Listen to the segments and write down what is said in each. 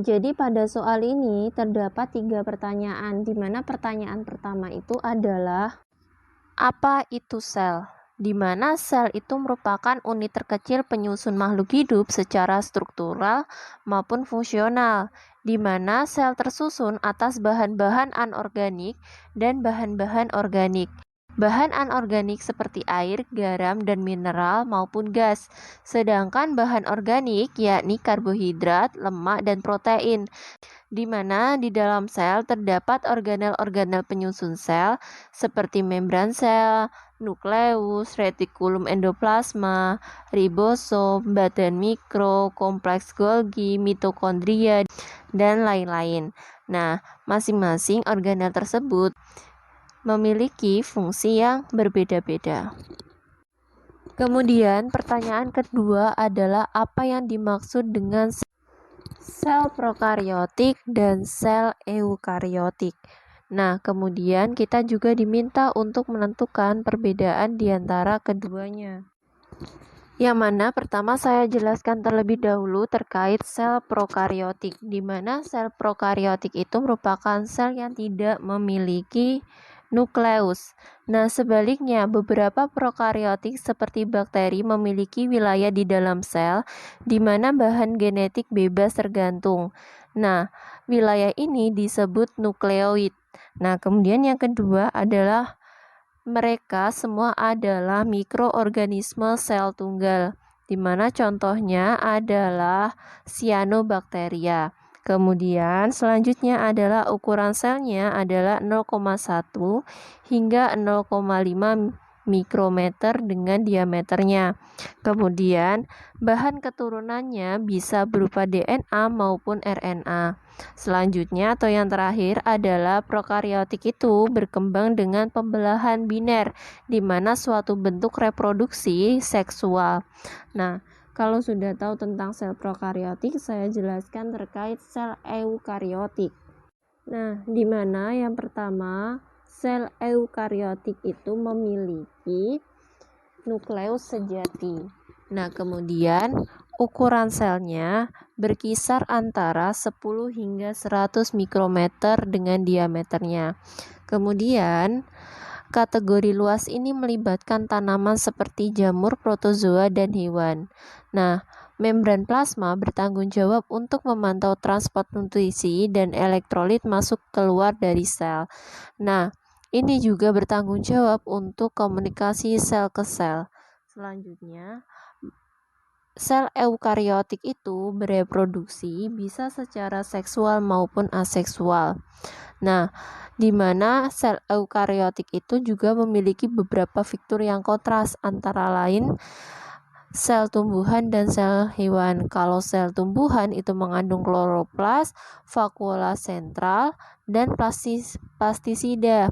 jadi pada soal ini terdapat 3 pertanyaan, di mana pertanyaan pertama itu adalah apa itu sel? Di mana sel itu merupakan unit terkecil penyusun makhluk hidup secara struktural maupun fungsional, di mana sel tersusun atas bahan-bahan anorganik dan bahan-bahan organik. Bahan anorganik seperti air, garam, dan mineral maupun gas. Sedangkan bahan organik yakni karbohidrat, lemak, dan protein, di mana di dalam sel terdapat organel-organel penyusun sel seperti membran sel, nukleus, retikulum endoplasma, ribosom, badan mikro, kompleks Golgi, mitokondria, dan lain-lain. Nah, masing-masing organel tersebut memiliki fungsi yang berbeda-beda. Kemudian pertanyaan kedua adalah apa yang dimaksud dengan sel prokaryotik dan sel eukaryotik. Nah, kemudian kita juga diminta untuk menentukan perbedaan di antara keduanya. Yang mana pertama saya jelaskan terlebih dahulu terkait sel prokaryotik, di mana sel prokaryotik itu merupakan sel yang tidak memiliki nukleus. Nah, sebaliknya beberapa prokaryotik seperti bakteri memiliki wilayah di dalam sel di mana bahan genetik bebas tergantung. Nah, wilayah ini disebut nukleoid. Nah, kemudian yang kedua adalah mereka semua adalah mikroorganisme sel tunggal, di mana contohnya adalah cyanobacteria. Kemudian selanjutnya adalah ukuran selnya adalah 0,1 hingga 0,5 mikrometer dengan diameternya. Kemudian bahan keturunannya bisa berupa DNA maupun RNA. Selanjutnya atau yang terakhir adalah prokaryotik itu berkembang dengan pembelahan biner, di mana suatu bentuk reproduksi seksual. Nah, kalau sudah tahu tentang sel prokaryotik, saya jelaskan terkait sel eukaryotik. Nah, di mana yang pertama, sel eukaryotik itu memiliki nukleus sejati. Nah, kemudian ukuran selnya berkisar antara 10 hingga 100 mikrometer dengan diameternya. Kemudian, kategori luas ini melibatkan tanaman seperti jamur, protozoa, dan hewan. Nah, membran plasma bertanggung jawab untuk memantau transport nutrisi dan elektrolit masuk keluar dari sel. Nah, ini juga bertanggung jawab untuk komunikasi sel ke sel. Selanjutnya, sel eukaryotik itu bereproduksi bisa secara seksual maupun aseksual. Nah, di mana sel eukaryotik itu juga memiliki beberapa fitur yang kontras, antara lain sel tumbuhan dan sel hewan. Kalau sel tumbuhan itu mengandung kloroplas, vakuola sentral, dan plastisida.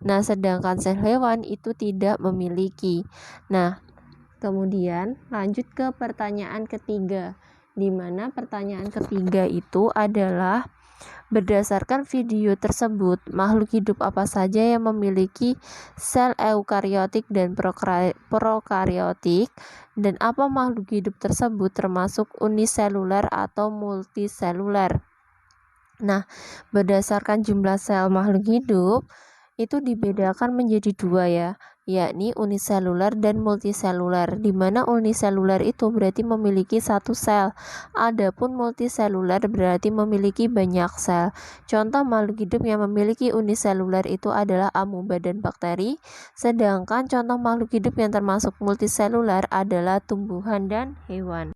Nah, sedangkan sel hewan itu tidak memiliki. Nah, kemudian lanjut ke pertanyaan ketiga, di mana pertanyaan ketiga itu adalah berdasarkan video tersebut, makhluk hidup apa saja yang memiliki sel eukaryotik dan prokaryotik, dan apa makhluk hidup tersebut termasuk uniseluler atau multiseluler. Nah, berdasarkan jumlah sel makhluk hidup itu dibedakan menjadi dua ya, yakni uniseluler dan multiseluler, di mana uniseluler itu berarti memiliki satu sel, adapun multiseluler berarti memiliki banyak sel. Contoh makhluk hidup yang memiliki uniseluler itu adalah amoeba dan bakteri, sedangkan contoh makhluk hidup yang termasuk multiseluler adalah tumbuhan dan hewan.